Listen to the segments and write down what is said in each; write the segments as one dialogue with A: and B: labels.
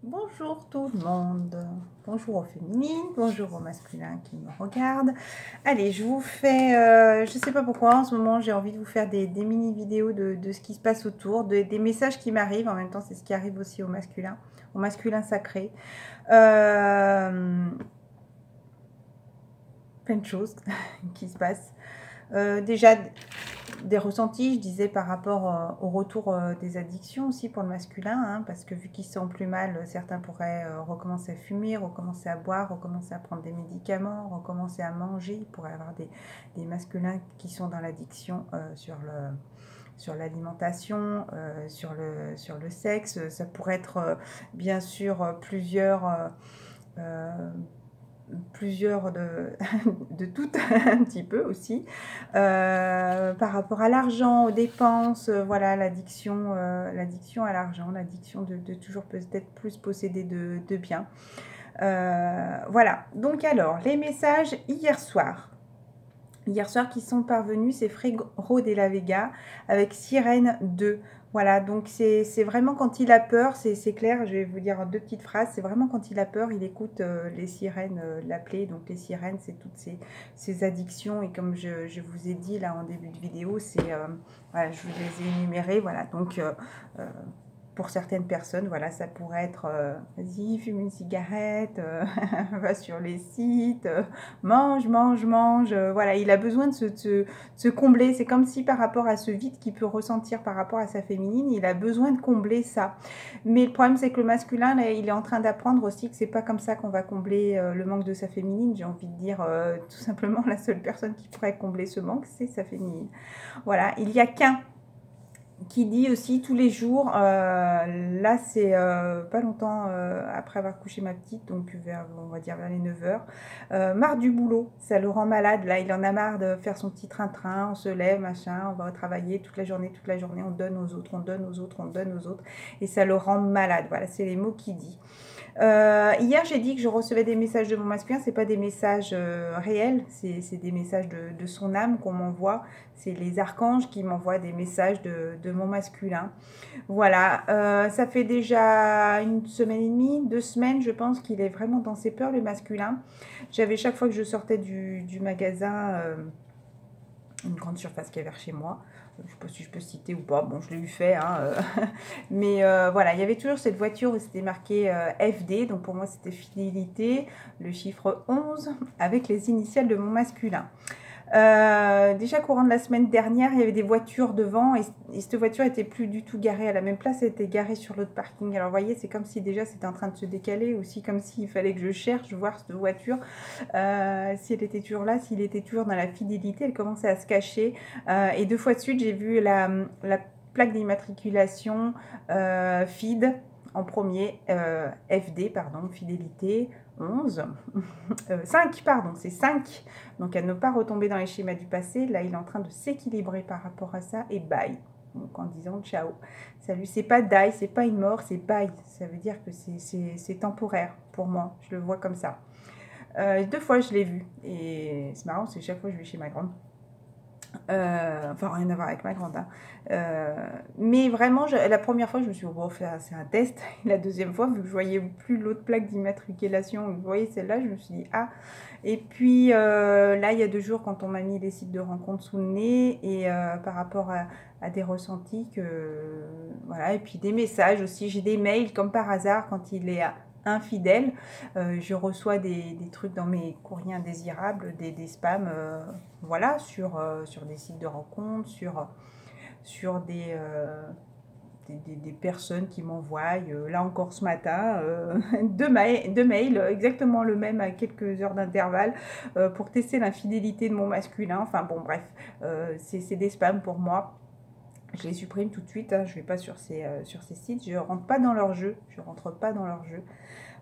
A: Bonjour tout le monde, bonjour aux féminines, bonjour aux masculins qui me regardent. Allez, je vous fais, je sais pas pourquoi en ce moment j'ai envie de vous faire des mini vidéos de ce qui se passe autour, des messages qui m'arrivent, en même temps c'est ce qui arrive aussi au masculin sacré. Plein de choses qui se passent. Déjà des ressentis, je disais, par rapport au retour des addictions aussi pour le masculin, hein, parce que vu qu'ils se sentent plus mal, certains pourraient recommencer à fumer, recommencer à boire, recommencer à prendre des médicaments, recommencer à manger. Il pourrait y avoir des masculins qui sont dans l'addiction sur l'alimentation, sur le sexe. Ça pourrait être bien sûr plusieurs de toutes un petit peu aussi, par rapport à l'argent, aux dépenses, voilà, l'addiction à l'argent, l'addiction de toujours peut-être plus posséder de biens. Voilà, donc alors, les messages hier soir qui sont parvenus, c'est Frégro de la Vega avec Sirène 2. Voilà, donc c'est vraiment quand il a peur, c'est clair, je vais vous dire deux petites phrases, c'est vraiment quand il a peur, il écoute les sirènes l'appeler, donc les sirènes, c'est toutes ces addictions, et comme je vous ai dit là en début de vidéo, voilà, je vous les ai énumérées, voilà, donc pour certaines personnes, voilà, ça pourrait être vas-y, fume une cigarette, va sur les sites, mange, mange, mange. Voilà, il a besoin de se combler. C'est comme si par rapport à ce vide qu'il peut ressentir par rapport à sa féminine, il a besoin de combler ça. Mais le problème, c'est que le masculin, là, il est en train d'apprendre aussi que c'est pas comme ça qu'on va combler le manque de sa féminine. J'ai envie de dire tout simplement la seule personne qui pourrait combler ce manque, c'est sa féminine. Voilà, il y a qu'un qui dit aussi tous les jours, là c'est pas longtemps après avoir couché ma petite, donc on va dire vers les 9 h, marre du boulot, ça le rend malade, là il en a marre de faire son petit train-train, on se lève, machin, on va travailler toute la journée, on donne aux autres, on donne aux autres, on donne aux autres, et ça le rend malade, voilà, c'est les mots qu'il dit. Hier, j'ai dit que je recevais des messages de mon masculin. C'est pas des messages réels, c'est des messages de son âme qu'on m'envoie. C'est les archanges qui m'envoient des messages de mon masculin. Voilà, ça fait déjà une semaine et demie, 2 semaines, je pense qu'il est vraiment dans ses peurs, le masculin. J'avais chaque fois que je sortais du magasin, une grande surface qu'il y avait vers chez moi. Je ne sais pas si je peux citer ou pas, bon je l'ai eu fait, hein, mais voilà, il y avait toujours cette voiture où c'était marqué FD, donc pour moi c'était fidélité, le chiffre 11 avec les initiales de mon masculin. Déjà courant de la semaine dernière, il y avait des voitures devant, et cette voiture était plus du tout garée à la même place, elle était garée sur l'autre parking. Alors vous voyez, c'est comme si déjà c'était en train de se décaler, aussi comme s'il fallait que je cherche voir cette voiture, si elle était toujours là, s'il était toujours dans la fidélité. Elle commençait à se cacher, et 2 fois de suite j'ai vu la plaque d'immatriculation FID en premier, FD, pardon, fidélité 11, 5, pardon, c'est 5. Donc à ne pas retomber dans les schémas du passé. Là, il est en train de s'équilibrer par rapport à ça, et bye. Donc en disant ciao, salut, c'est pas die, c'est pas une mort, c'est bye. Ça veut dire que c'est temporaire pour moi, je le vois comme ça. 2 fois je l'ai vu, et c'est marrant, c'est chaque fois que je vais chez ma grande. Enfin, rien à voir avec ma grande, hein. Mais vraiment, la première fois, je me suis dit, bon, c'est un test. Et la deuxième fois, vu que je voyais plus l'autre plaque d'immatriculation, vous voyez celle-là, je me suis dit, ah. Et puis là, il y a 2 jours, quand on m'a mis les sites de rencontres sous le nez, et par rapport à des ressentis voilà, et puis des messages aussi. J'ai des mails, comme par hasard, quand il est infidèle, je reçois des trucs dans mes courriers indésirables, des spams, voilà, sur des sites de rencontres, sur des personnes qui m'envoient, là encore ce matin, 2 mails, exactement le même à quelques heures d'intervalle, pour tester l'infidélité de mon masculin. Enfin bon, bref, c'est des spams pour moi. Je les supprime tout de suite, hein. Je ne vais pas sur ces sites, je ne rentre pas dans leur jeu,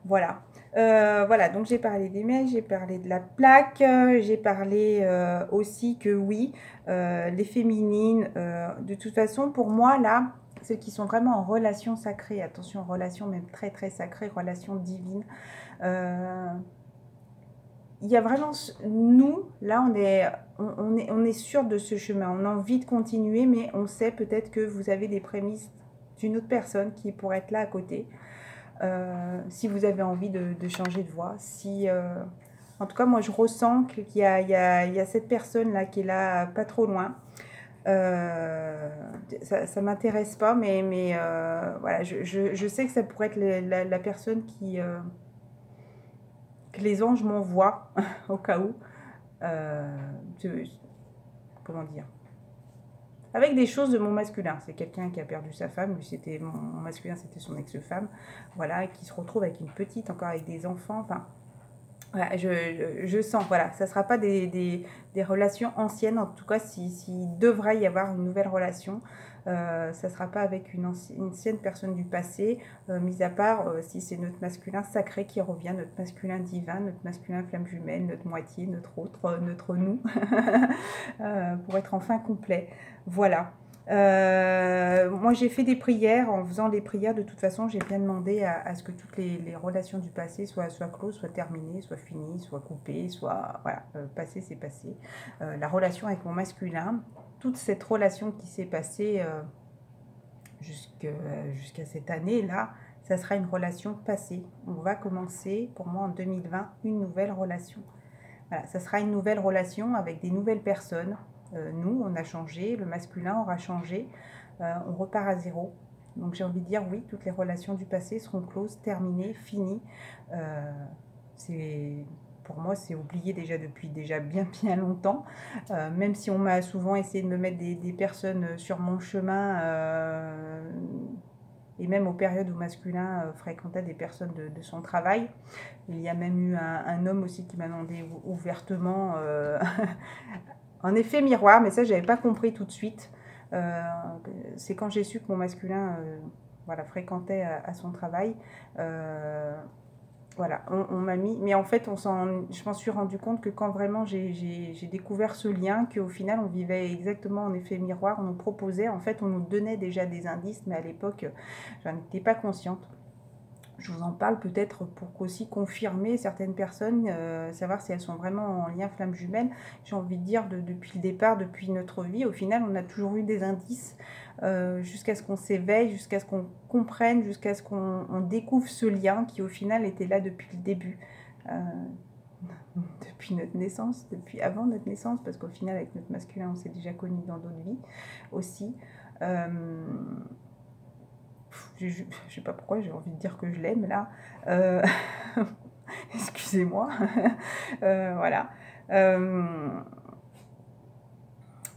A: Voilà. Voilà, donc j'ai parlé des mails, j'ai parlé de la plaque, j'ai parlé aussi que oui, les féminines, de toute façon, pour moi, là, celles qui sont vraiment en relation sacrée, attention, relation même très très sacrée, relation divine, il y a vraiment, nous, là, on est sûr de ce chemin, on a envie de continuer, mais on sait peut-être que vous avez des prémices d'une autre personne qui pourrait être là à côté. si vous avez envie de changer de voie. Si, en tout cas, moi, je ressens qu'il y a cette personne-là qui est là, pas trop loin. Ça m'intéresse pas, mais voilà, je sais que ça pourrait être la personne que les anges m'envoient, au cas où. Comment dire, avec des choses de mon masculin. C'est quelqu'un qui a perdu sa femme, lui c'était mon masculin, c'était son ex-femme, voilà, et qui se retrouve avec une petite, encore avec des enfants, enfin, voilà, je sens, voilà, ça ne sera pas des relations anciennes, en tout cas, s'il devrait y avoir une nouvelle relation, ça ne sera pas avec une ancienne personne du passé, mis à part si c'est notre masculin sacré qui revient, notre masculin divin, notre masculin flamme jumelle, notre moitié, notre autre, notre nous, pour être enfin complet. Voilà. Moi j'ai fait des prières. En faisant des prières, de toute façon j'ai bien demandé à ce que toutes les relations du passé soient closes, soient terminées, soient finies, soient coupées, soit voilà, passé c'est passé. La relation avec mon masculin, toute cette relation qui s'est passée jusqu'à cette année là, ça sera une relation passée. On va commencer pour moi en 2020 une nouvelle relation. Voilà, ça sera une nouvelle relation avec des nouvelles personnes. Nous, on a changé, le masculin aura changé, on repart à zéro. Donc j'ai envie de dire oui, toutes les relations du passé seront closes, terminées, finies. Pour moi, c'est oublié déjà depuis bien longtemps. Même si on m'a souvent essayé de me mettre des personnes sur mon chemin, et même aux périodes où masculin fréquentait des personnes de son travail. Il y a même eu un homme aussi qui m'a demandé ouvertement en effet miroir, mais ça, je n'avais pas compris tout de suite. C'est quand j'ai su que mon masculin voilà, fréquentait à son travail. Voilà, on m'a mis... Mais en fait, je m'en suis rendu compte que quand vraiment j'ai découvert ce lien, qu'au final, on vivait exactement en effet miroir, on nous proposait, en fait, on nous donnait déjà des indices, mais à l'époque, j'en étais pas consciente. Je vous en parle peut-être pour aussi confirmer certaines personnes, savoir si elles sont vraiment en lien flamme jumelle. J'ai envie de dire, depuis le départ, depuis notre vie, au final, on a toujours eu des indices jusqu'à ce qu'on s'éveille, jusqu'à ce qu'on comprenne, jusqu'à ce qu'on découvre ce lien qui, au final, était là depuis le début. Depuis notre naissance, depuis avant notre naissance, parce qu'au final, avec notre masculin, on s'est déjà connus dans d'autres vies aussi. Je sais pas pourquoi j'ai envie de dire que je l'aime là. Excusez-moi. Voilà.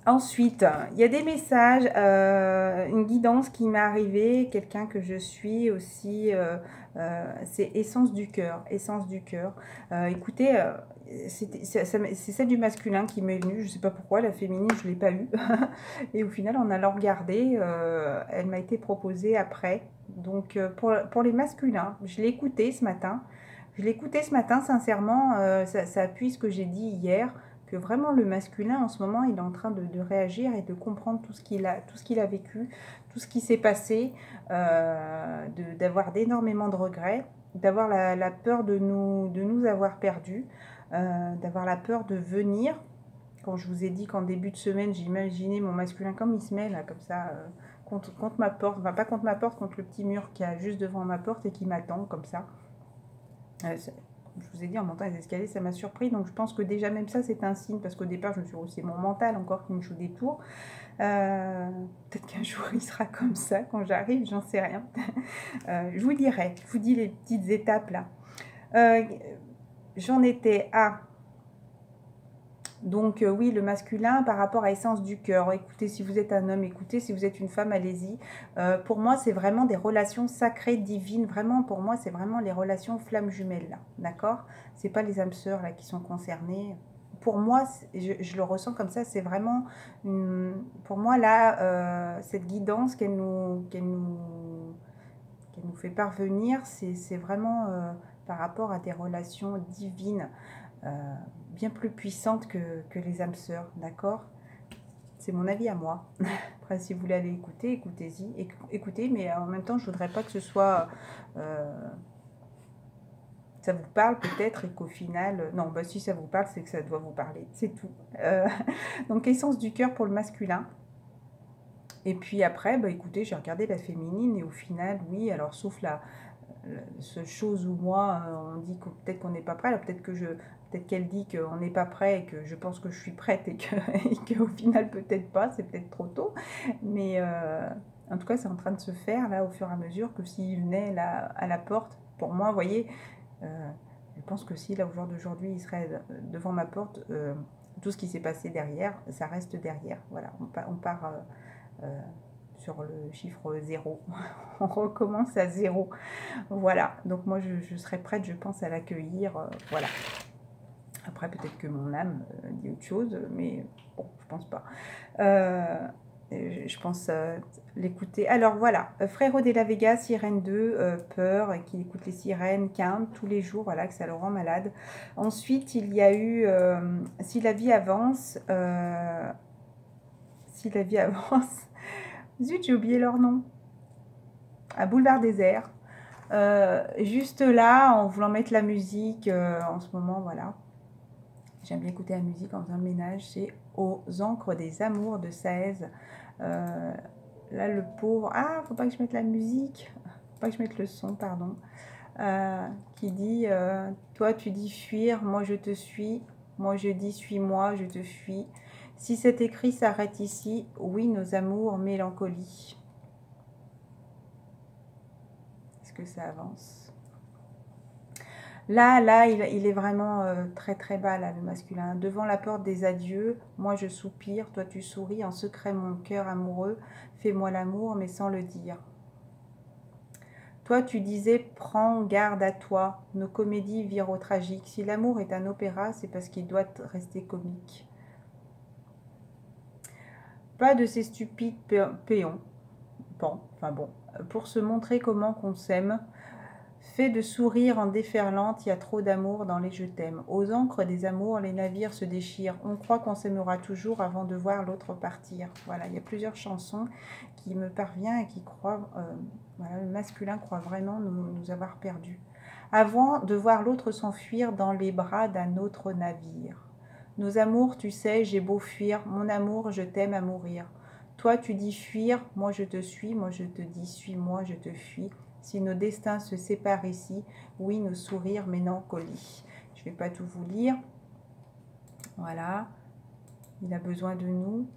A: Ensuite, il y a des messages, une guidance qui m'est arrivée, quelqu'un que je suis aussi, c'est Essence du cœur. Essence du cœur. Écoutez, c'est celle du masculin qui m'est venue, je ne sais pas pourquoi, la féminine, je ne l'ai pas eue. Et au final, en allant regarder, elle m'a été proposée après. Donc, pour les masculins, je l'ai écoutée ce matin. Je l'ai écoutée ce matin, sincèrement, ça appuie ce que j'ai dit hier, que vraiment le masculin en ce moment il est en train de réagir et de comprendre tout ce qu'il a vécu, tout ce qui s'est passé, d'avoir d'énormément de regrets, d'avoir la peur de nous avoir perdus, d'avoir la peur de venir. Quand je vous ai dit qu'en début de semaine j'imaginais mon masculin comme il se met là comme ça contre ma porte, enfin pas contre ma porte, contre le petit mur qui est juste devant ma porte et qui m'attend comme ça. Je vous ai dit, en montant les escaliers, ça m'a surpris. Donc, je pense que déjà, même ça, c'est un signe. Parce qu'au départ, je me suis dit, c'est mon mental encore qui me joue des tours. Peut-être qu'un jour, il sera comme ça quand j'arrive, j'en sais rien. Je vous dirai. Je vous dis les petites étapes là. J'en étais à... Donc oui, le masculin par rapport à Essence du cœur. Écoutez, si vous êtes un homme, écoutez, si vous êtes une femme, allez-y. Pour moi, c'est vraiment des relations sacrées, divines. Vraiment, pour moi, c'est vraiment les relations flammes jumelles, là. D'accord? C'est pas les âmes sœurs, là, qui sont concernées. Pour moi, je le ressens comme ça, c'est vraiment... pour moi, là, cette guidance qu'elle nous fait parvenir, c'est vraiment par rapport à des relations divines. Bien plus puissante que les âmes sœurs, d'accord? C'est mon avis à moi. Après, si vous voulez aller écouter, écoutez-y, écoutez, mais en même temps, je voudrais pas que ce soit... ça vous parle peut-être et qu'au final... non, bah si ça vous parle, c'est que ça doit vous parler, c'est tout. Donc, Essence du cœur pour le masculin. Et puis après, bah écoutez, j'ai regardé la féminine et au final, oui, alors sauf ce chose où moi, on dit que peut-être qu'on n'est pas prêt, peut-être qu'elle dit qu'on n'est pas prêt et que je pense que je suis prête et qu'au final peut-être pas, c'est peut-être trop tôt. Mais en tout cas, c'est en train de se faire là au fur et à mesure que s'il venait là à la porte, pour moi, vous voyez, je pense que si là au jour d'aujourd'hui il serait devant ma porte, tout ce qui s'est passé derrière, ça reste derrière. Voilà, on part sur le chiffre 0. On recommence à 0. Voilà, donc moi je serais prête, je pense, à l'accueillir. Voilà. Après, peut-être que mon âme dit autre chose, mais bon, je pense pas. Je pense l'écouter. Alors voilà, Frérot de la Vega, Sirène 2, Peur, qui écoute les sirènes, Quinte, tous les jours, voilà, que ça le rend malade. Ensuite, il y a eu Si la vie avance. Si la vie avance. Zut, j'ai oublié leur nom. À Boulevard Désert. Juste là, en voulant mettre la musique, en ce moment, voilà. J'aime bien écouter la musique en faisant le ménage. C'est Aux encres des amours de Saez. Là, le pauvre... Ah, faut pas que je mette la musique. Faut pas que je mette le son, pardon. Qui dit toi, tu dis fuir, moi, je te suis. Moi, je dis suis-moi, je te fuis. Si cet écrit s'arrête ici, oui, nos amours, mélancolie. Est-ce que ça avance ? Là, il est vraiment très très bas, là, le masculin. Devant la porte des adieux, moi je soupire, toi tu souris, en secret mon cœur amoureux, fais-moi l'amour, mais sans le dire. Toi tu disais, prends garde à toi, nos comédies virent au tragique. Si l'amour est un opéra, c'est parce qu'il doit rester comique. Pas de ces stupides péons, pour se montrer comment qu'on s'aime. Fait de sourire en déferlante, il y a trop d'amour dans les je t'aime. Aux encres des amours, les navires se déchirent. On croit qu'on s'aimera toujours avant de voir l'autre partir. Voilà, il y a plusieurs chansons qui me parviennent et qui croient, voilà, le masculin croit vraiment nous avoir perdus. Avant de voir l'autre s'enfuir dans les bras d'un autre navire. Nos amours, tu sais, j'ai beau fuir, mon amour, je t'aime à mourir. Toi, tu dis fuir, moi je te suis, moi je te dis suis-moi, je te fuis. Si nos destins se séparent ici, oui, nos sourires mélancoliques. Je ne vais pas tout vous lire. Voilà. Il a besoin de nous.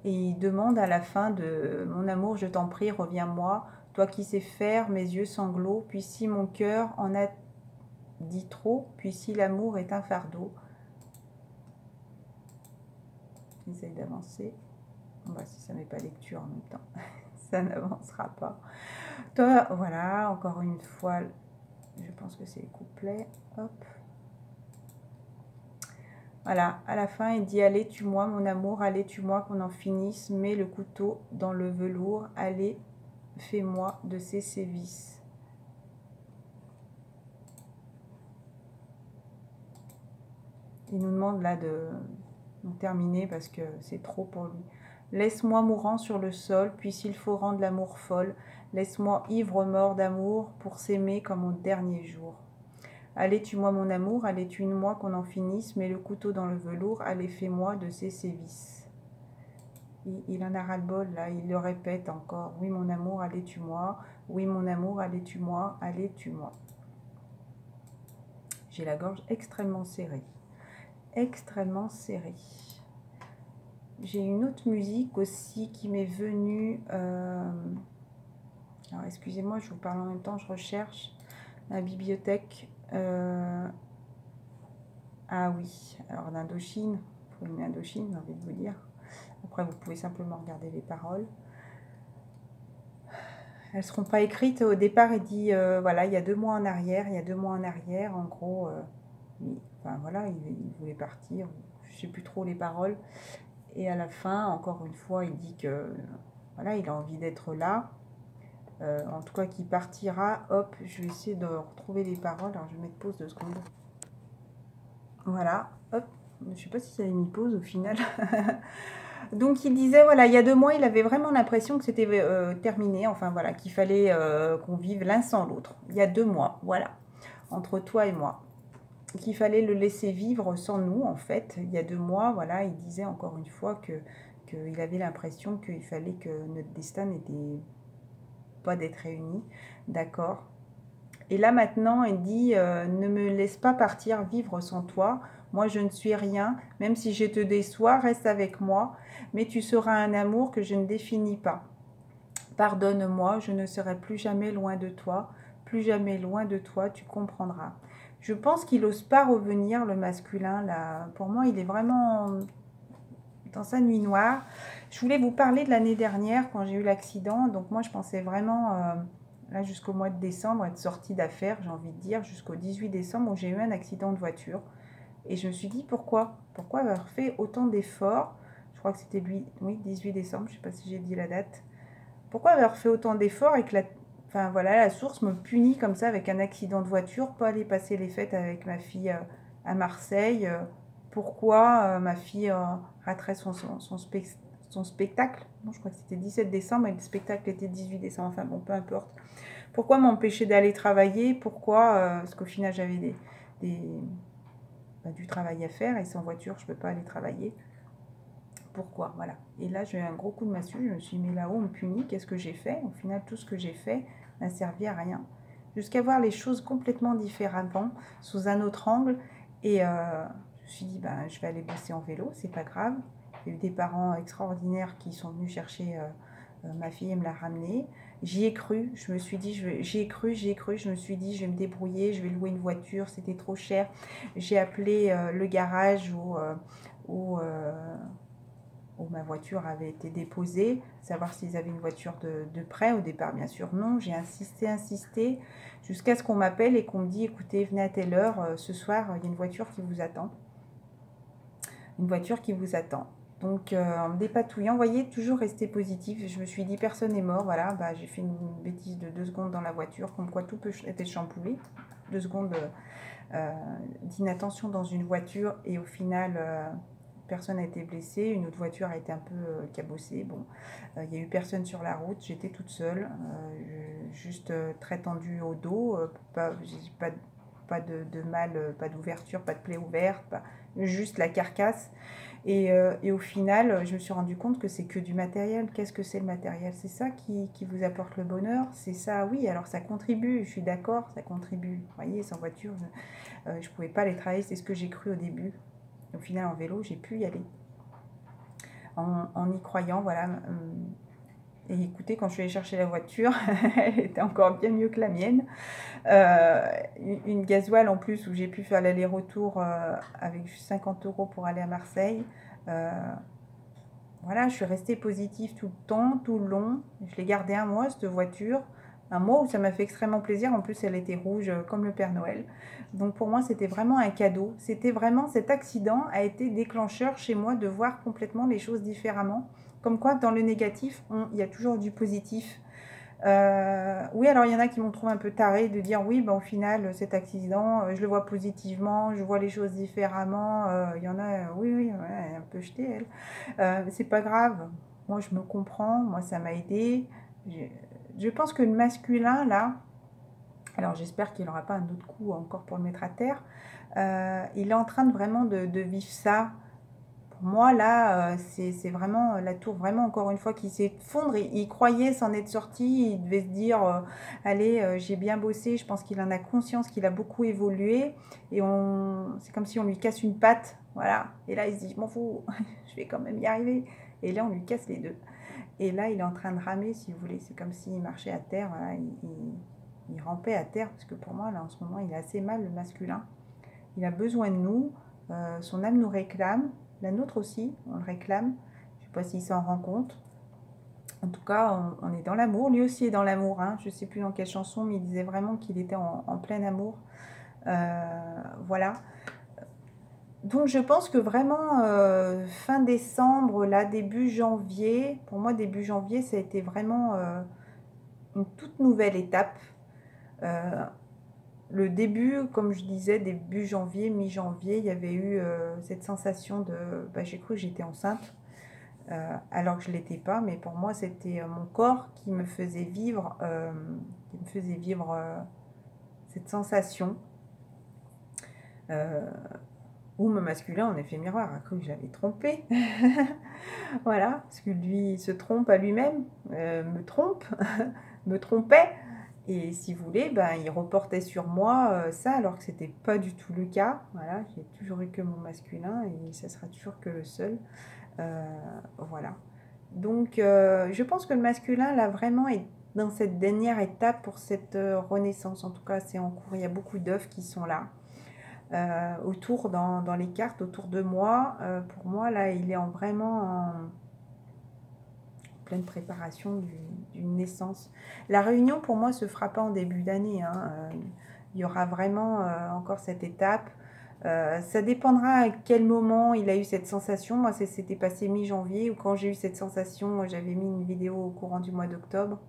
A: Et il demande à la fin de « Mon amour, je t'en prie, reviens-moi. Toi qui sais faire mes yeux sanglots. Puis si mon cœur en a dit trop. Puis si l'amour est un fardeau. » J'essaie d'avancer. Bah, si ça ne met pas lecture en même temps, ça n'avancera pas. Toi, voilà, encore une fois, je pense que c'est les couplets. Hop. Voilà, à la fin, il dit « Allez, tue-moi, mon amour, allez, tue-moi, qu'on en finisse. Mets le couteau dans le velours. Allez, fais-moi de ces sévices. » Il nous demande là de terminer parce que c'est trop pour lui. Laisse-moi mourant sur le sol, puis s'il faut rendre l'amour folle, laisse-moi ivre mort d'amour pour s'aimer comme au dernier jour. Allez, tue-moi mon amour, allez, tue-moi qu'on en finisse, mets le couteau dans le velours, allez, fais-moi de ces sévices. Il en a ras-le-bol, là, il le répète encore. Oui, mon amour, allez, tue-moi. Oui, mon amour, allez, tue-moi. Allez, tue-moi. J'ai la gorge extrêmement serrée. Extrêmement serrée. J'ai une autre musique aussi qui m'est venue. Alors, excusez-moi, je vous parle en même temps, je recherche la bibliothèque. Ah oui, alors d'Indochine, pour une Indochine, j'ai envie de vous dire. Après, vous pouvez simplement regarder les paroles. Elles ne seront pas écrites. Au départ, il dit, voilà, il y a 2 mois en arrière, en gros, enfin voilà, il voulait partir, je ne sais plus trop les paroles. Et à la fin, encore une fois, il dit que, voilà, il a envie d'être là. En tout cas, qu'il partira. Hop, je vais essayer de retrouver les paroles. Alors, je vais mettre pause 2 secondes. Voilà, hop. Je ne sais pas si ça a mis pause au final. Donc, il disait, voilà, il y a 2 mois, il avait vraiment l'impression que c'était terminé. Enfin, voilà, qu'il fallait qu'on vive l'un sans l'autre. Il y a 2 mois, voilà, entre toi et moi. Qu'il fallait le laisser vivre sans nous, en fait. Il y a 2 mois, voilà, il disait encore une fois qu'il avait l'impression qu'il fallait que notre destin n'était pas d'être réunis. D'accord. Et là maintenant, il dit ne me laisse pas partir vivre sans toi. Moi, je ne suis rien. Même si je te déçois, reste avec moi. Mais tu seras un amour que je ne définis pas. Pardonne-moi, je ne serai plus jamais loin de toi. Plus jamais loin de toi, tu comprendras. Je pense qu'il n'ose pas revenir, le masculin. Là. Pour moi, il est vraiment dans sa nuit noire. Je voulais vous parler de l'année dernière, quand j'ai eu l'accident. Donc moi, je pensais vraiment... là jusqu'au mois de décembre, être sortie d'affaires, j'ai envie de dire, jusqu'au 18 décembre où j'ai eu un accident de voiture. Et je me suis dit, pourquoi avoir fait autant d'efforts? Je crois que c'était lui, oui, 18 décembre, je ne sais pas si j'ai dit la date. Pourquoi avoir fait autant d'efforts et que enfin, voilà, la source me punit comme ça avec un accident de voiture, pas aller passer les fêtes avec ma fille à Marseille? Pourquoi ma fille raterait son spectacle? Bon, je crois que c'était 17 décembre et le spectacle était 18 décembre, enfin bon, peu importe. Pourquoi m'empêcher d'aller travailler? Pourquoi? Parce qu'au final, j'avais du travail à faire et sans voiture, je ne peux pas aller travailler. Pourquoi? Voilà. Et là, j'ai eu un gros coup de massue. Je me suis mis là-haut, on me punit. Qu'est-ce que j'ai fait? Au final, tout ce que j'ai fait n'a servi à rien. Jusqu'à voir les choses complètement différemment, sous un autre angle. Et je me suis dit, ben, je vais aller bosser en vélo, c'est pas grave. Il y a eu des parents extraordinaires qui sont venus chercher ma fille et me la ramener. J'y ai cru, je me suis dit, j'y ai cru, je me suis dit, je vais me débrouiller, je vais louer une voiture, c'était trop cher. J'ai appelé le garage où ma voiture avait été déposée, savoir s'ils avaient une voiture de prêt. Au départ, bien sûr, non. J'ai insisté, jusqu'à ce qu'on m'appelle et qu'on me dit, écoutez, venez à telle heure, ce soir, il y a une voiture qui vous attend. Une voiture qui vous attend. Donc, en me dépatouillant, vous voyez, toujours rester positif. Je me suis dit, personne n'est mort, voilà. Bah, j'ai fait une bêtise de 2 secondes dans la voiture, comme quoi tout peut être chamboulé. 2 secondes d'inattention dans une voiture et au final... personne n'a été blessé, une autre voiture a été un peu cabossée. Bon, il n'y a eu personne sur la route, j'étais toute seule, juste très tendue au dos, pas de mal, pas d'ouverture, pas de plaie ouverte, juste la carcasse. Et au final, je me suis rendu compte que c'est que du matériel. Qu'est-ce que c'est le matériel? C'est ça qui vous apporte le bonheur? C'est ça, oui, alors ça contribue, je suis d'accord, ça contribue. Vous voyez, sans voiture, je ne pouvais pas aller travailler, c'est ce que j'ai cru au début. Au final, en vélo, j'ai pu y aller. En y croyant, voilà. Et écoutez, quand je suis allée chercher la voiture, elle était encore bien mieux que la mienne. Une gasoile en plus où j'ai pu faire l'aller-retour avec juste 50 € pour aller à Marseille. Voilà, je suis restée positive tout le temps, tout le long. Je l'ai gardée un mois, cette voiture. Un mois où ça m'a fait extrêmement plaisir. En plus, elle était rouge comme le Père Noël. Donc pour moi, c'était vraiment un cadeau. C'était vraiment, cet accident a été déclencheur chez moi de voir complètement les choses différemment. Comme quoi, dans le négatif, il y a toujours du positif. Oui, alors il y en a qui m'ont trouvé un peu tarée de dire oui, ben, au final, cet accident, je le vois positivement, je vois les choses différemment. Il y en a, oui, ouais, un peu jetée, elle. C'est pas grave. Moi, je me comprends. Moi, ça m'a aidé. Je pense que le masculin, là, alors j'espère qu'il n'aura pas un autre coup encore pour le mettre à terre, il est en train vraiment de vivre ça. Pour moi, là, c'est vraiment la tour, vraiment encore une fois, qui s'effondre. Il croyait s'en être sorti, il devait se dire, allez, j'ai bien bossé, je pense qu'il en a conscience qu'il a beaucoup évolué, et c'est comme si on lui casse une patte, voilà. Et là, il se dit, je m'en fous, je vais quand même y arriver. Et là, on lui casse les deux. Et là, il est en train de ramer, si vous voulez. C'est comme s'il marchait à terre. Voilà. Il rampait à terre. Parce que pour moi, là, en ce moment, il a assez mal, le masculin. Il a besoin de nous. Son âme nous réclame. La nôtre aussi, on le réclame. Je ne sais pas s'il s'en rend compte. En tout cas, on est dans l'amour. Lui aussi est dans l'amour. Hein. Je ne sais plus dans quelle chanson, mais il disait vraiment qu'il était en plein amour. Voilà. Donc je pense que vraiment fin décembre, là début janvier, pour moi début janvier ça a été vraiment une toute nouvelle étape. Le début, comme je disais, début janvier, mi-janvier, il y avait eu cette sensation de, j'ai cru que j'étais enceinte, alors que je ne l'étais pas, mais pour moi c'était mon corps qui me faisait vivre, cette sensation. Ou mon masculin, en effet miroir, a cru que j'avais trompé. Voilà, parce que lui il se trompe à lui-même, me trompe, me trompait. Et si vous voulez, ben, il reportait sur moi ça, alors que c'était pas du tout le cas. Voilà, j'ai toujours eu que mon masculin et ça sera toujours que le seul. Voilà. Donc, je pense que le masculin, là, vraiment, est dans cette dernière étape pour cette renaissance. En tout cas, c'est en cours. Il y a beaucoup d'œufs qui sont là. Autour, dans les cartes, autour de moi. Pour moi, là, il est vraiment en pleine préparation d'une naissance. La réunion, pour moi, se fera pas en début d'année. Hein. Il y aura vraiment encore cette étape. Ça dépendra à quel moment il a eu cette sensation. Moi, c'était passé mi-janvier ou quand j'ai eu cette sensation, j'avais mis une vidéo au courant du mois d'octobre.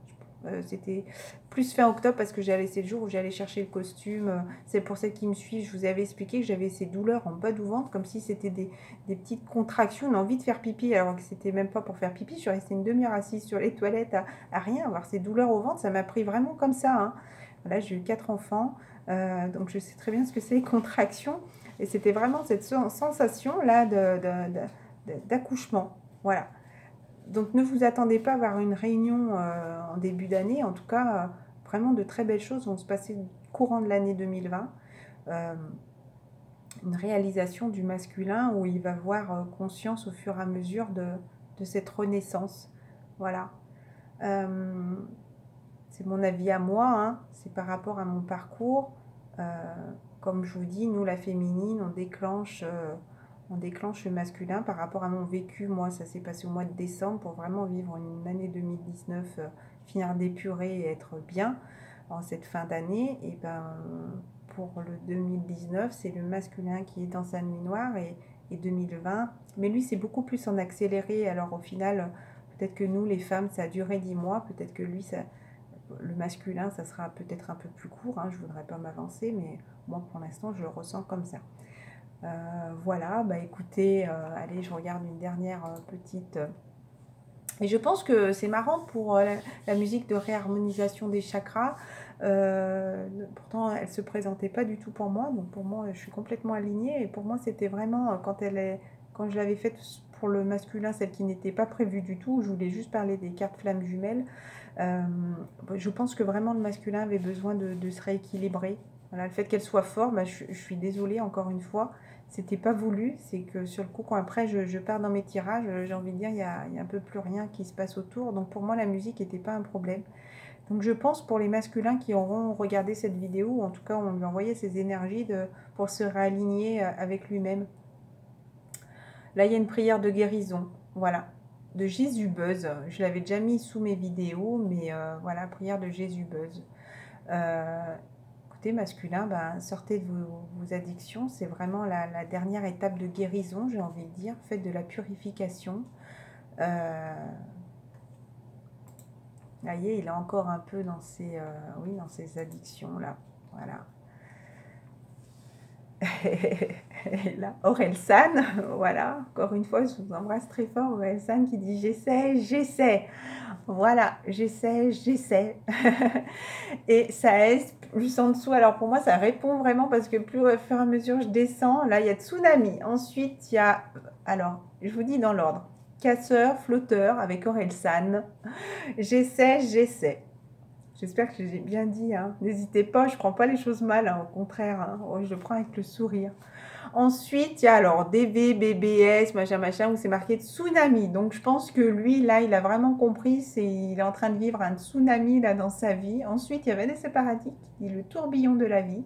A: C'était plus fin octobre parce que c'est le jour où j'allais chercher le costume. C'est pour celles qui me suivent, je vous avais expliqué que j'avais ces douleurs en bas du ventre, comme si c'était des petites contractions, une envie de faire pipi, alors que c'était même pas pour faire pipi. Je suis restée une demi-heure assise sur les toilettes à rien. Avoir ces douleurs au ventre, ça m'a pris vraiment comme ça. Hein. Voilà, j'ai eu 4 enfants, donc je sais très bien ce que c'est les contractions. Et c'était vraiment cette sensation-là d'accouchement. Voilà. Donc ne vous attendez pas à avoir une réunion en début d'année. En tout cas, vraiment de très belles choses vont se passer courant de l'année 2020. Une réalisation du masculin où il va avoir conscience au fur et à mesure de cette renaissance. Voilà. C'est mon avis à moi, hein. C'est par rapport à mon parcours. Comme je vous dis, nous, la féminine, on déclenche le masculin par rapport à mon vécu. Moi, ça s'est passé au mois de décembre pour vraiment vivre une année 2019, finir d'épurer et être bien en cette fin d'année. Et ben, pour le 2019, c'est le masculin qui est dans sa nuit noire et 2020. Mais lui, c'est beaucoup plus en accéléré. Alors au final, peut-être que nous, les femmes, ça a duré 10 mois. Peut-être que lui, le masculin, ça sera peut-être un peu plus court. Hein, je ne voudrais pas m'avancer, mais moi, pour l'instant, je le ressens comme ça. Voilà, bah écoutez, allez, je regarde une dernière petite... Et je pense que c'est marrant pour la musique de réharmonisation des chakras. Pourtant, elle ne se présentait pas du tout pour moi. Donc pour moi, je suis complètement alignée. Et pour moi, c'était vraiment quand je l'avais faite pour le masculin, celle qui n'était pas prévue du tout. Je voulais juste parler des cartes flammes jumelles. Je pense que vraiment le masculin avait besoin de se rééquilibrer. Voilà, le fait qu'elle soit forte, bah, je suis désolée encore une fois. C'était pas voulu, c'est que sur le coup, quand après je pars dans mes tirages, j'ai envie de dire, il y a un peu plus rien qui se passe autour. Donc pour moi, la musique n'était pas un problème. Donc je pense pour les masculins qui auront regardé cette vidéo, ou en tout cas on lui envoyait ces énergies pour se réaligner avec lui-même. Là, il y a une prière de guérison, voilà, de Jésus Buzz. Je l'avais déjà mis sous mes vidéos, mais voilà, prière de Jésus Buzz. Écoutez, masculin, ben, sortez de vos addictions. C'est vraiment la dernière étape de guérison, j'ai envie de dire. Faites de la purification. Vous voyez, il est encore un peu dans dans ses addictions, là. Voilà. Et là, Orelsan, voilà, encore une fois, je vous embrasse très fort. Orelsan qui dit j'essaie. Voilà, j'essaie. Et ça est plus en dessous. Alors pour moi, ça répond vraiment parce que plus au fur et à mesure je descends, là il y a tsunami. Ensuite, il y a, alors je vous dis dans l'ordre, casseur, flotteur avec Orelsan. J'essaie. J'espère que j'ai bien dit. Hein. N'hésitez pas, je ne prends pas les choses mal, hein, au contraire, hein. Je le prends avec le sourire. Ensuite, il y a alors DV, BBS, machin, où c'est marqué tsunami. Donc, je pense que lui, là, il a vraiment compris. Il est en train de vivre un tsunami, là, dans sa vie. Ensuite, il y avait des séparatiques qui dit le tourbillon de la vie.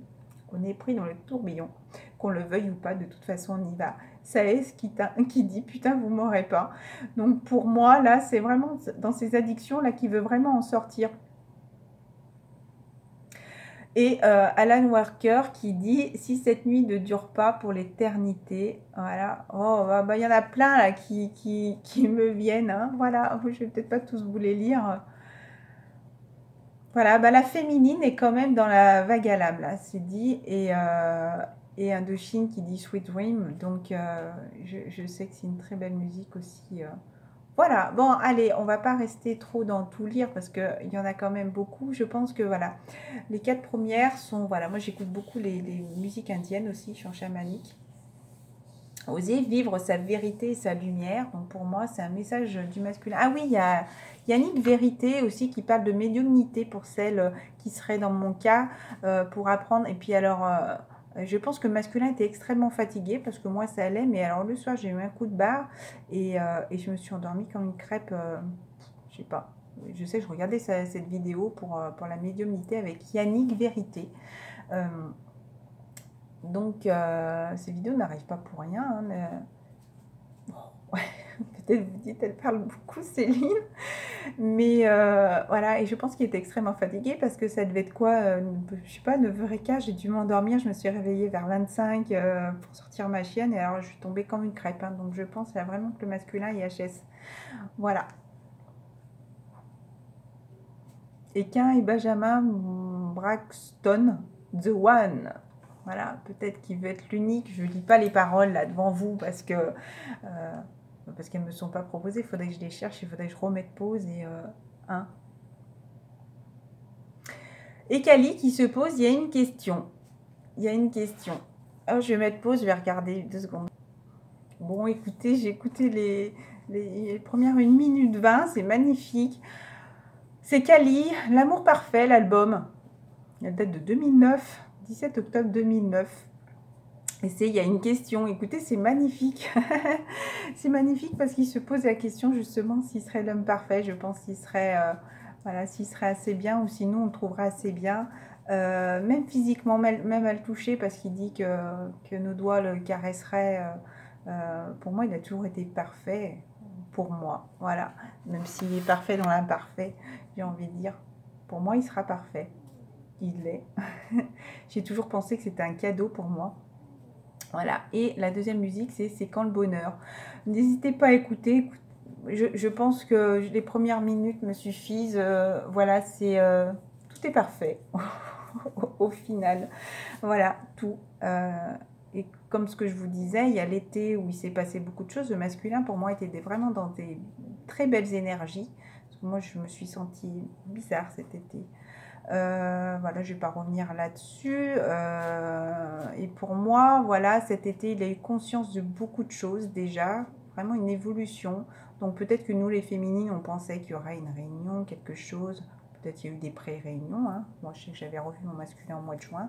A: On est pris dans le tourbillon. Qu'on le veuille ou pas, de toute façon, on y va. Ça est ce qui dit, putain, vous m'aurez pas. Donc, pour moi, là, c'est vraiment dans ces addictions, là, qui veut vraiment en sortir. Et Alan Walker qui dit « Si cette nuit ne dure pas pour l'éternité », voilà. Oh, bah, y en a plein là qui me viennent. Hein. Voilà, je vais peut-être pas tous vous les lire. Voilà, bah, la féminine est quand même dans la vague à l'âme, là, c'est dit. Et Indochine qui dit « Sweet Dream ». Donc, je sais que c'est une très belle musique aussi. Voilà, bon, allez, on va pas rester trop dans tout lire parce qu'il y en a quand même beaucoup. Je pense que, voilà, les 4 premières sont, voilà, moi j'écoute beaucoup les musiques indiennes aussi, je suis en chamanique. Oser vivre sa vérité et sa lumière. Donc pour moi, c'est un message du masculin. Ah oui, il y a Yannick Vérité aussi qui parle de médiumnité pour celles qui seraient dans mon cas pour apprendre. Et puis alors, je pense que le masculin était extrêmement fatigué parce que moi ça allait. Mais alors le soir, j'ai eu un coup de barre et je me suis endormie comme une crêpe. Je sais pas. Je sais, je regardais cette vidéo pour la médiumnité avec Yannick Vérité. Donc, ces vidéos n'arrivent pas pour rien. Hein, mais... bon, ouais, peut-être vous dites, elle parle beaucoup, Céline. Mais voilà, et je pense qu'il était extrêmement fatigué parce que ça devait être quoi je sais pas, 9h15, j'ai dû m'endormir. Je me suis réveillée vers 25 pour sortir ma chienne. Et alors, je suis tombée comme une crêpe. Hein, donc, je pense vraiment que le masculin IHS. Voilà. Equin et Benjamin Braxton, The One. Voilà, peut-être qu'il veut être l'unique. Je ne lis pas les paroles là devant vous parce qu'elles ne me sont pas proposées. Il faudrait que je les cherche, il faudrait que je remette pause. Et Kali qui se pose, il y a une question. Il y a une question. Oh, je vais mettre pause, je vais regarder 2 secondes. Bon, écoutez, j'ai écouté les premières 1 minute 20, c'est magnifique. C'est Kali, L'amour parfait, l'album. Elle date de 2009, 17 octobre 2009. Et il y a une question. Écoutez, c'est magnifique. C'est magnifique parce qu'il se pose la question justement s'il serait l'homme parfait. Je pense qu'il serait, voilà, s'il serait assez bien ou sinon on le trouverait assez bien. Même physiquement, même à le toucher parce qu'il dit que nos doigts le caresseraient. Pour moi, il a toujours été parfait pour moi. Voilà. Même s'il est parfait dans l'imparfait, j'ai envie de dire. Pour moi, il sera parfait. Il l'est. J'ai toujours pensé que c'était un cadeau pour moi. Voilà. Et la deuxième musique, c'est quand le bonheur. N'hésitez pas à écouter. Je pense que les premières minutes me suffisent. Voilà, tout est parfait au final. Voilà, tout. Et comme ce que je vous disais, il y a l'été où il s'est passé beaucoup de choses. Le masculin, pour moi, était vraiment dans des très belles énergies. Parce que moi, je me suis sentie bizarre cet été. Voilà, je ne vais pas revenir là-dessus. Et pour moi, voilà, cet été, il a eu conscience de beaucoup de choses déjà, vraiment une évolution. Donc peut-être que nous, les féminines, on pensait qu'il y aurait une réunion, quelque chose. Peut-être qu'il y a eu des pré-réunions. Hein. Moi, je sais que j'avais revu mon masculin au mois de juin.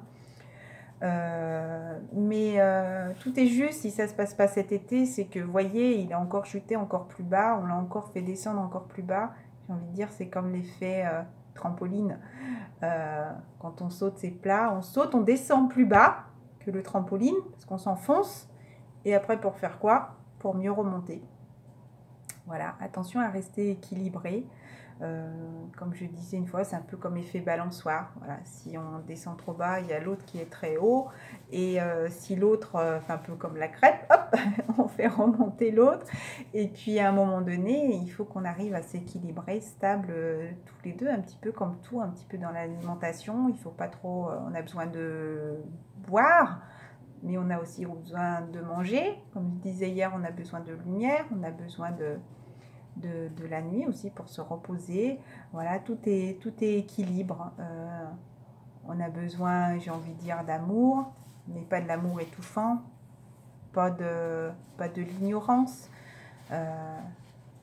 A: Tout est juste, si ça ne se passe pas cet été, c'est que, vous voyez, il a encore chuté encore plus bas, on l'a encore fait descendre encore plus bas. J'ai envie de dire, c'est comme l'effet trampoline. Quand on saute, c'est plat, on saute, on descend plus bas que le trampoline, parce qu'on s'enfonce, et après pour faire quoi? Pour mieux remonter. Voilà, attention à rester équilibré. Comme je disais une fois, c'est un peu comme effet balançoire. Voilà, si on descend trop bas, il y a l'autre qui est très haut. Et si l'autre, un peu comme la crêpe, hop, on fait remonter l'autre. Et puis à un moment donné, il faut qu'on arrive à s'équilibrer, stable tous les deux, un petit peu comme tout, un petit peu dans l'alimentation. Il faut pas trop, on a besoin de boire, mais on a aussi besoin de manger. Comme je disais hier, on a besoin de lumière, on a besoin de la nuit aussi pour se reposer. Voilà, tout est équilibre. On a besoin, j'ai envie de dire, d'amour, mais pas de l'amour étouffant, pas de l'ignorance.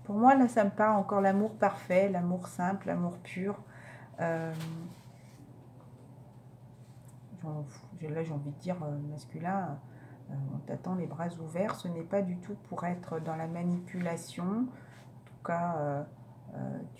A: Pour moi, là, ça me parle encore l'amour parfait, l'amour simple, l'amour pur. Là, j'ai envie de dire, masculin, on t'attend les bras ouverts. Ce n'est pas du tout pour être dans la manipulation. En tout cas, tu